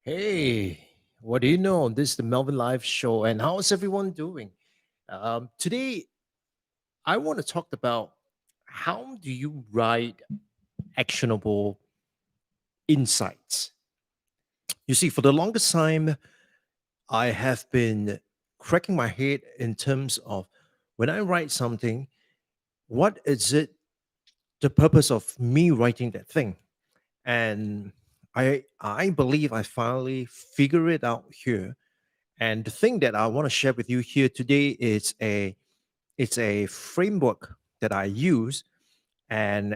Hey, what do you know? This is the Melvin Live Show, and how's everyone doing? Today, I want to talk about how do you write actionable insights. You see, for the longest time, I have been cracking my head in terms of when I write something, what is it the purpose of me writing that thing? And I believe I finally figure it out here. And the thing that I want to share with you here today is a framework that I use, and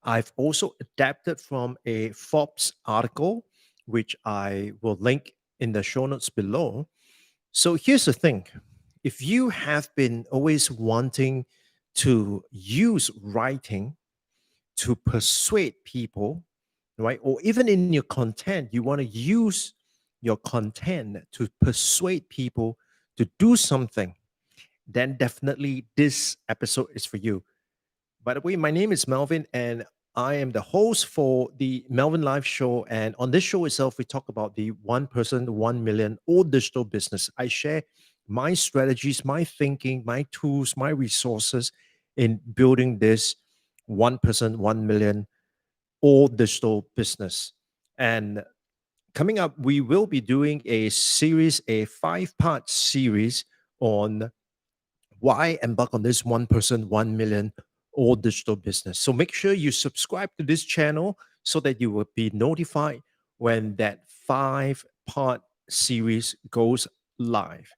I've also adapted from a Forbes article, which I will link in the show notes below. So here's the thing: if you have been always wanting to use writing to persuade people, right? Or even in your content, you want to use your content to persuade people to do something, then definitely this episode is for you. By the way, my name is Melvin, and I am the host for the Melvin Live Show. And on this show itself, we talk about the 1%, 1 million or digital business. I share my strategies, my thinking, my tools, my resources in building this 1%, 1 million or digital business. And coming up, we will be doing a series, a 5-part series on why embark on this 1%, 1 million or digital business. So make sure you subscribe to this channel so that you will be notified when that 5-part series goes live.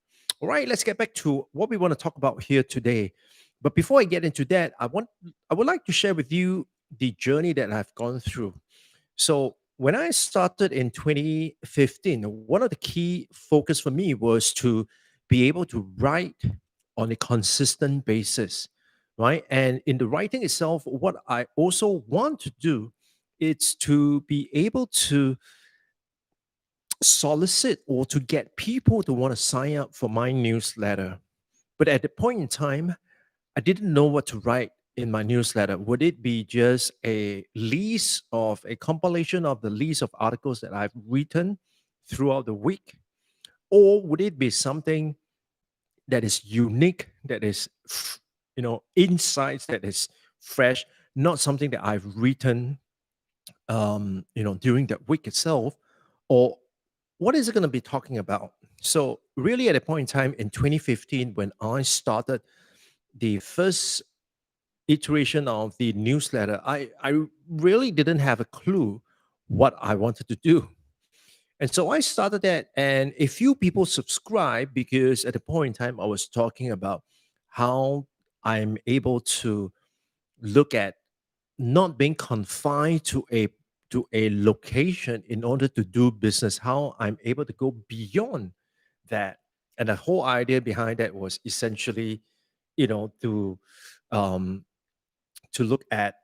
All right, let's get back to what we want to talk about here today. But before I get into that, I would like to share with you the journey that I've gone through. So when I started in 2015, one of the key focus for me was to be able to write on a consistent basis, right? And in the writing itself, what I also want to do is to be able to solicit or to get people to want to sign up for my newsletter. But at the point in time, I didn't know what to write in my newsletter. Would it be just a list of a compilation of the list of articles that I've written throughout the week? Or would it be something that is unique, that is, insights that is fresh, not something that I've written, during that week itself? Or what is it going to be talking about? So, really, at a point in time in 2015, when I started the first iteration of the newsletter, I really didn't have a clue what I wanted to do. And so I started that, and a few people subscribed because at the point in time I was talking about how I'm able to look at not being confined to a location in order to do business, how I'm able to go beyond that. And the whole idea behind that was essentially, you know, to um, to look at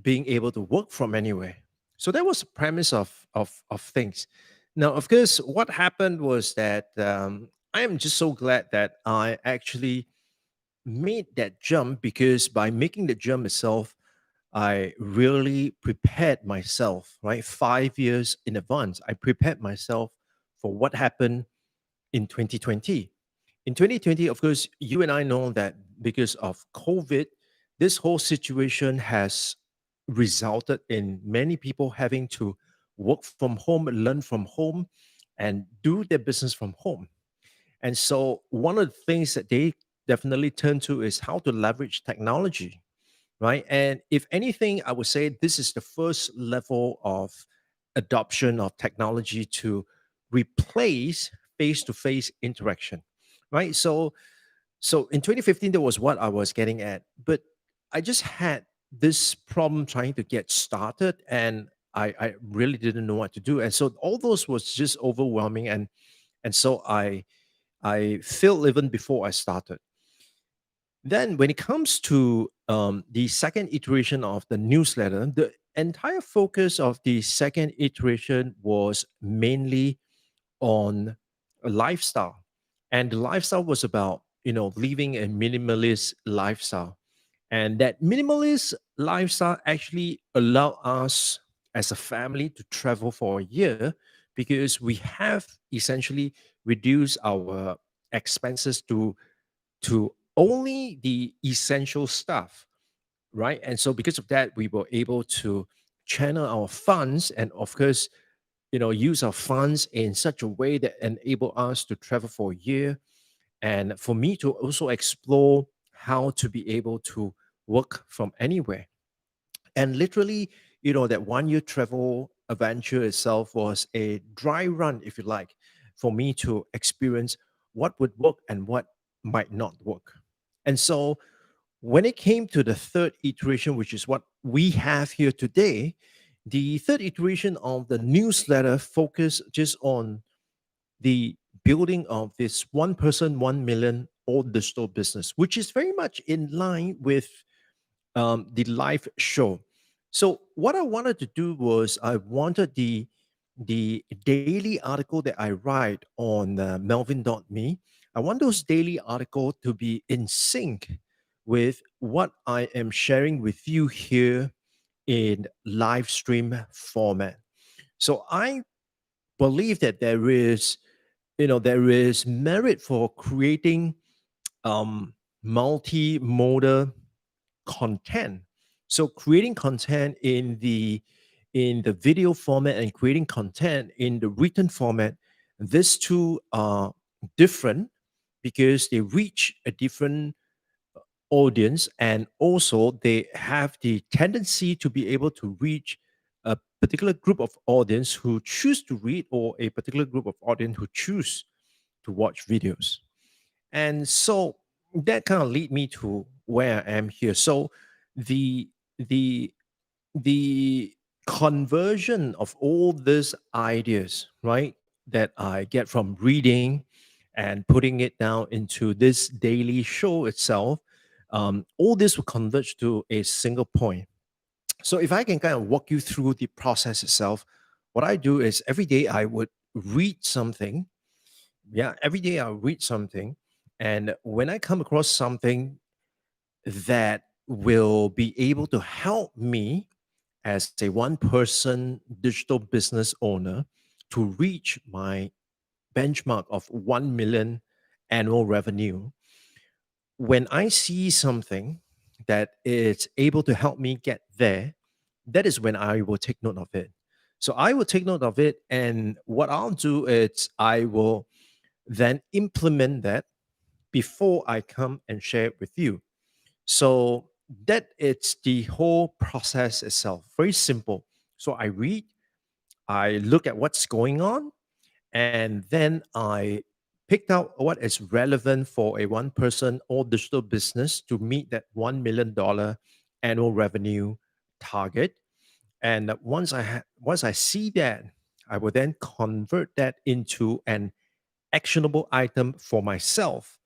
being able to work from anywhere. So that was the premise of things. Now, of course, what happened was that I am just so glad that I actually made that jump, because by making the jump itself, I really prepared myself, right? 5 years in advance. I prepared myself for what happened in 2020. In 2020, of course, you and I know that because of COVID, this whole situation has resulted in many people having to work from home, learn from home, and do their business from home. And so, one of the things that they definitely turn to is how to leverage technology, right? And if anything, I would say this is the first level of adoption of technology to replace face-to-face interaction, right? So in 2015, that was what I was getting at, but I just had this problem trying to get started, and I really didn't know what to do, and so all those was just overwhelming, and so I failed even before I started. Then, when it comes to the second iteration of the newsletter, the entire focus of the second iteration was mainly on a lifestyle. And the lifestyle was about, living a minimalist lifestyle. And that minimalist lifestyle actually allowed us as a family to travel for a year because we have essentially reduced our expenses to only the essential stuff, right? And so because of that, we were able to channel our funds and of course, use our funds in such a way that enable us to travel for a year and for me to also explore how to be able to work from anywhere. And literally, that 1 year travel adventure itself was a dry run, if you like, for me to experience what would work and what might not work. And so when it came to the third iteration, which is what we have here today, the third iteration of the newsletter focused just on the building of this one person, 1 million all digital business, which is very much in line with the live show. So what I wanted to do was I wanted the daily article that I write on Melvin.me. I want those daily articles to be in sync with what I am sharing with you here in live stream format. So I believe that there is merit for creating multimodal content. So creating content in the video format and creating content in the written format, these two are different because they reach a different audience and also they have the tendency to be able to reach a particular group of audience who choose to read or a particular group of audience who choose to watch videos. And so that kind of lead me to where I am here. So the the the conversion of all these ideas, right, that I get from reading and putting it down into this daily show itself, all this will converge to a single point. So if I can kind of walk you through the process itself, what I do is every day I would read something. Yeah, every day I'll read something. And when I come across something that will be able to help me as a one person digital business owner to reach my benchmark of 1 million annual revenue, when I see something that is able to help me get there, that is when I will take note of it. So I will take note of it. And what I'll do is I will then implement that before I come and share it with you. So that it's the whole process itself. Very simple. So I read, I look at what's going on, and then I picked out what is relevant for a one person or digital business to meet that $1 million annual revenue target. And once I see that, I will then convert that into an actionable item for myself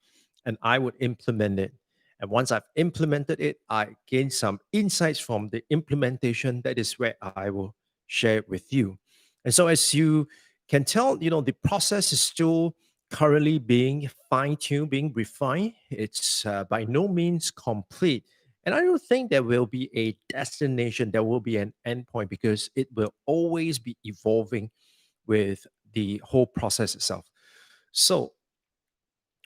and I would implement it. And once I've implemented it, I gain some insights from the implementation. That is where I will share it with you. And so, as you can tell, the process is still currently being fine tuned, being refined. It's by no means complete. And I don't think there will be a destination, there will be an endpoint because it will always be evolving with the whole process itself. So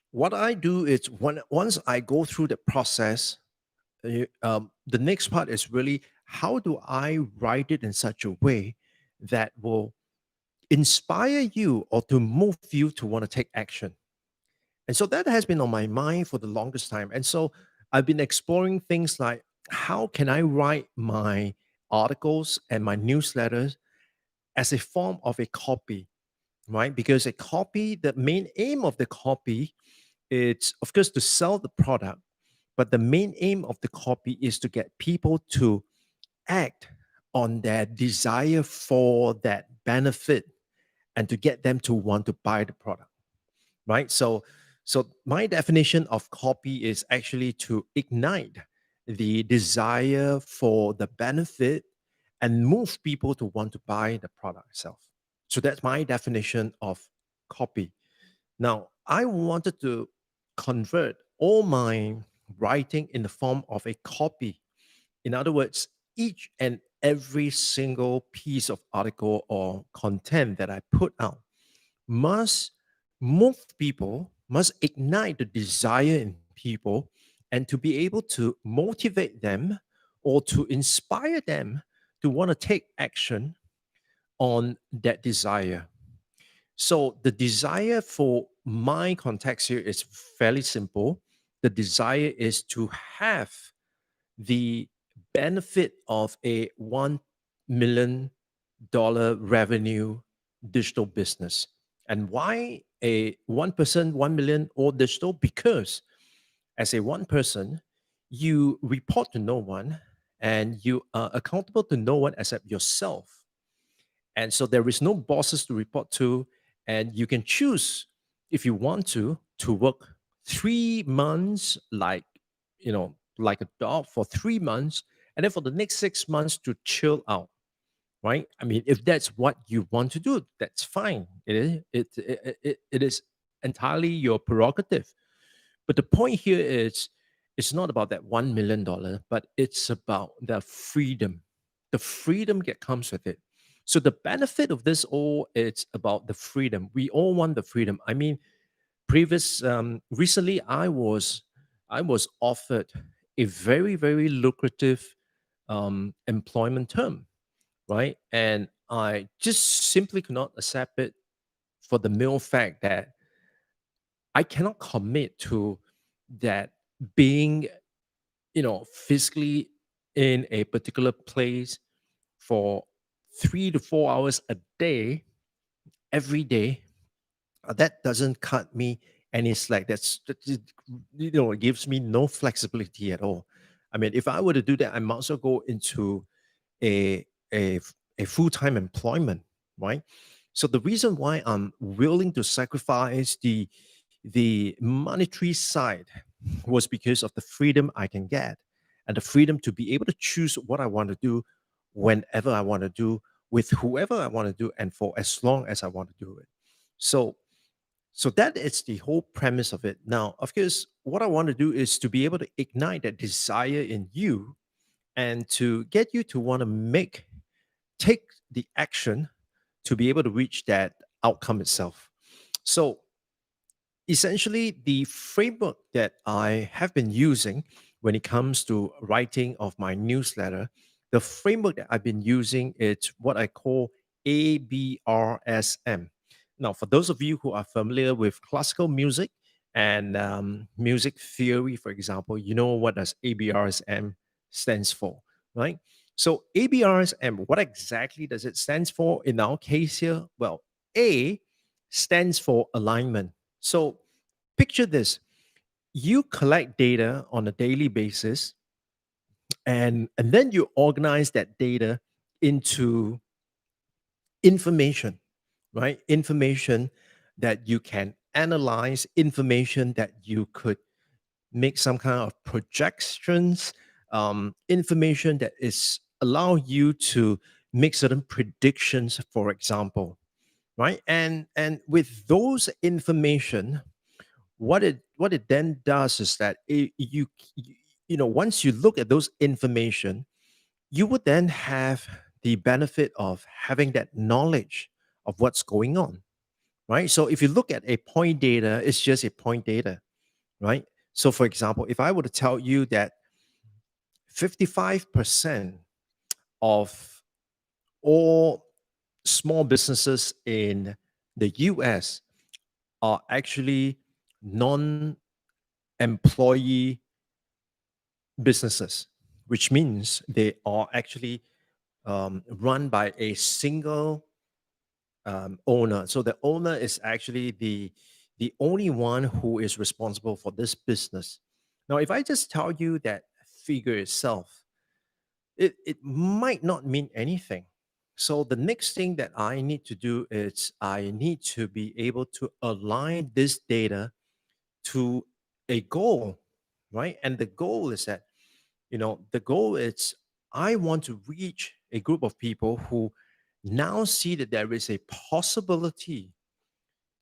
what I do is once I go through the process, the next part is really how do I write it in such a way that will inspire you or to move you to want to take action. And so that has been on my mind for the longest time. And so I've been exploring things like how can I write my articles and my newsletters as a form of a copy, right? Because a copy, the main aim of the copy, it's of course to sell the product, but the main aim of the copy is to get people to act on their desire for that benefit and to get them to want to buy the product, right? So my definition of copy is actually to ignite the desire for the benefit and move people to want to buy the product itself. So that's my definition of copy. Now, I wanted to convert all my writing in the form of a copy. In other words, each and every single piece of article or content that I put out must move people, must ignite the desire in people, and to be able to motivate them or to inspire them to want to take action on that desire. So the desire for my context here is fairly simple. The desire is to have the benefit of a $1 million revenue digital business. And why a one person, 1 million or digital? Because as a one person, you report to no one and you are accountable to no one except yourself. And so there is no bosses to report to, and you can choose if you want to work 3 months like a dog for 3 months, and then for the next 6 months to chill out, right? I mean, if that's what you want to do, that's fine. It is entirely your prerogative. But the point here is it's not about that $1 million, but it's about the freedom that comes with it. So the benefit of this all it's about the freedom. We all want the freedom. I mean, previous recently I was offered a very lucrative employment term, right? And I just simply could not accept it for the mere fact that I cannot commit to that being, physically in a particular place for 3 to 4 hours a day, every day. That doesn't cut me any slack. It gives me no flexibility at all. I mean, if I were to do that, I might as well go into a a a full-time employment, right? So the reason why I'm willing to sacrifice the monetary side was because of the freedom I can get and the freedom to be able to choose what I want to do whenever I want to do with whoever I want to do and for as long as I want to do it. So so that is the whole premise of it. Now, of course, what I want to do is to be able to ignite that desire in you and to get you to want to take the action to be able to reach that outcome itself. So essentially the framework that I have been using when it comes to writing of my newsletter, the framework that I've been using is what I call ABRSM. Now, for those of you who are familiar with classical music and music theory, for example, you know what does ABRSM stands for, right? So ABRSM, what exactly does it stands for in our case here? Well, A stands for alignment. So picture this: you collect data on a daily basis, and then you organize that data into information, right? Information that you can analyze, information that you could make some kind of projections, information that is allow you to make certain predictions, for example, right? And with those information, what it then does is that once you look at those information, you would then have the benefit of having that knowledge of what's going on, right? So if you look at a point data, it's just a point data, right? So for example, if I were to tell you that 55% of all small businesses in the US are actually non employee businesses, which means they are actually run by a single owner. So the owner is actually the only one who is responsible for this business. Now, if I just tell you that figure itself, it might not mean anything. So the next thing that I need to do is I need to be able to align this data to a goal, right? And the goal is that, the goal is I want to reach a group of people who now see that there is a possibility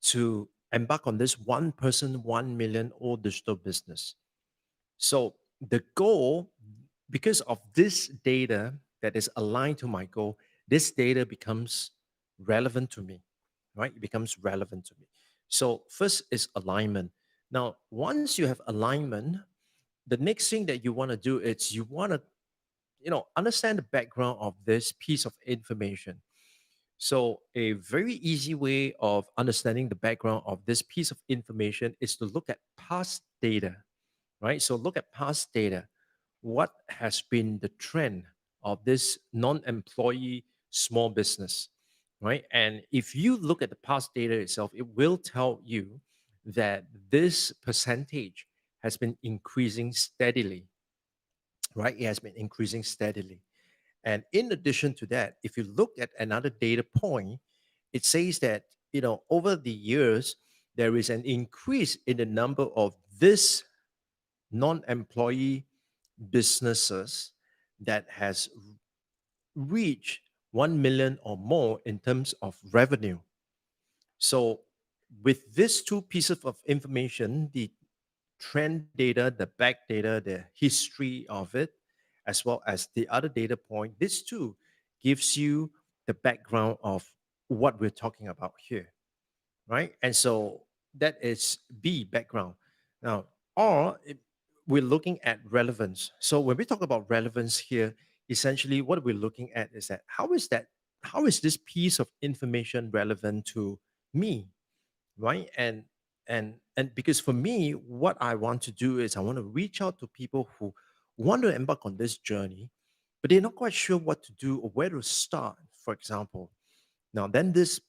to embark on this one person, 1 million all digital business. So the goal, because of this data that is aligned to my goal, this data becomes relevant to me, right? It becomes relevant to me. So first is alignment. Now, once you have alignment, the next thing that you want to do is you want to, understand the background of this piece of information. So, a very easy way of understanding the background of this piece of information is to look at past data, right? So, look at past data. What has been the trend of this non employee small business, right? And if you look at the past data itself, it will tell you that this percentage has been increasing steadily, right? It has been increasing steadily. And in addition to that, if you look at another data point, it says that, over the years, there is an increase in the number of this non-employee businesses that has reached 1 million or more in terms of revenue. So with these two pieces of information, the trend data, the back data, the history of it, as well as the other data point, this too gives you the background of what we're talking about here, right? And so that is B, background. Now, or it- we're looking at relevance. So when we talk about relevance here, essentially what we're looking at is that how is this piece of information relevant to me, right? And because for me, what I want to do is I want to reach out to people who want to embark on this journey, but they're not quite sure what to do or where to start, for example. Now then, this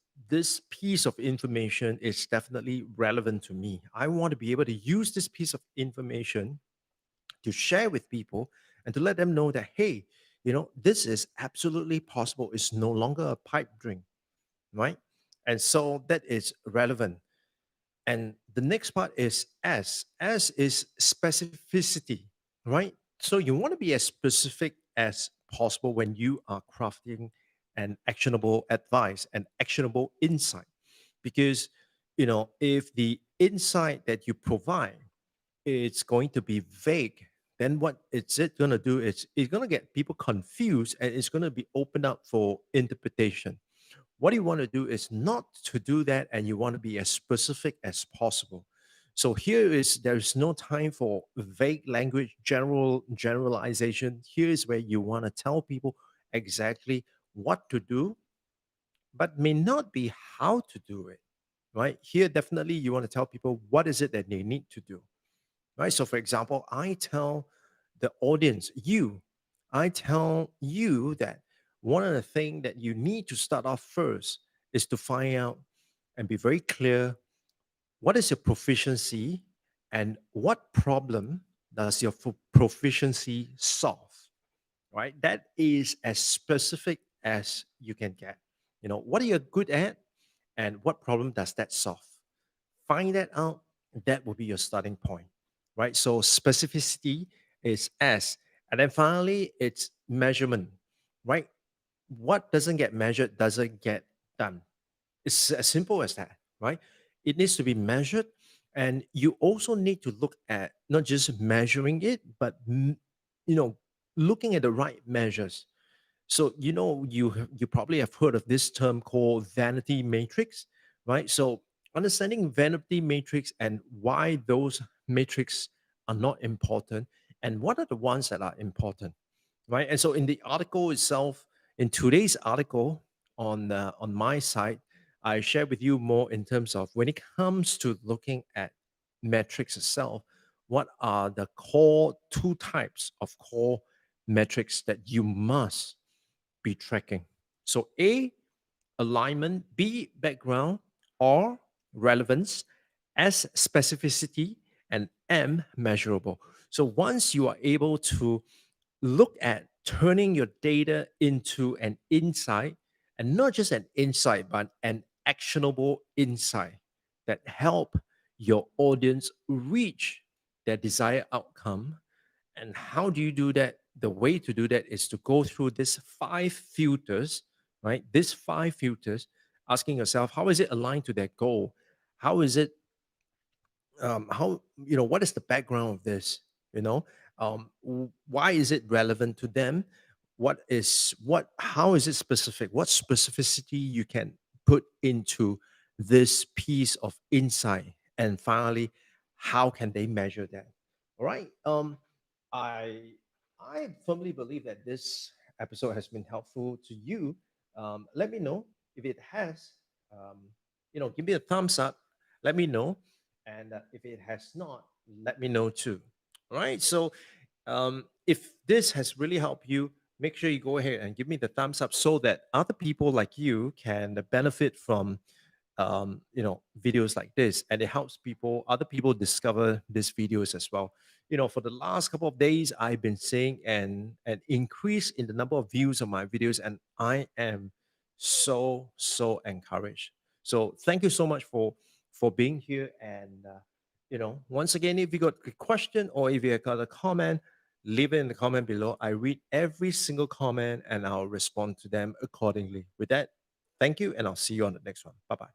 piece of information is definitely relevant to me. I want to be able to use this piece of information to share with people and to let them know that, hey, this is absolutely possible. It's no longer a pipe dream, right? And so that is relevant. And the next part is S. S is specificity, right? So you want to be as specific as possible when you are crafting an actionable advice, an actionable insight. Because, if the insight that you provide is going to be vague, then what is it going to do is it's going to get people confused and it's going to be opened up for interpretation. What you want to do is not to do that, and you want to be as specific as possible. So here is there's no time for vague language, generalization. Here is where you want to tell people exactly what to do, but may not be how to do it. Right here, definitely you want to tell people what is it that they need to do. Right. So, for example, I tell the audience, I tell you that one of the things that you need to start off first is to find out and be very clear what is your proficiency and what problem does your proficiency solve, right? That is as specific as you can get. What are you good at and what problem does that solve? Find that out. That will be your starting point, right? So specificity is S. And then finally, it's measurement, right? What doesn't get measured doesn't get done. It's as simple as that, right? It needs to be measured. And you also need to look at not just measuring it, but, you know, looking at the right measures. So you probably have heard of this term called vanity matrix, right? So understanding vanity matrix and why those matrix are not important and what are the ones that are important, right? And so in the article itself, in today's article on my site, I share with you more in terms of when it comes to looking at metrics itself, what are the core two types of core metrics that you must be tracking. So A, alignment, B, background, R, relevance, S, specificity, and M, measurable. So once you are able to look at turning your data into an insight, and not just an insight, but an actionable insight that help your audience reach their desired outcome. And how do you do that? The way to do that is to go through these five filters, right? These five filters, asking yourself, how is it aligned to their goal? How is it how what is the background of this, you know why is it relevant to them, how is it specific, what specificity you can put into this piece of insight, and finally how can they measure that. All right. I firmly believe that this episode has been helpful to you. Let me know if it has. Give me a thumbs up, let me know, and if it has not, let me know too. All right. So if this has really helped you, make sure you go ahead and give me the thumbs up so that other people like you can benefit from videos like this, and it helps other people discover these videos as well. For the last couple of days, I've been seeing an increase in the number of views of my videos, and I am so encouraged. So thank you so much for being here. And once again, if you got a question or if you got a comment, leave it in the comment below. I read every single comment and I'll respond to them accordingly. With that, thank you, and I'll see you on the next one. Bye bye.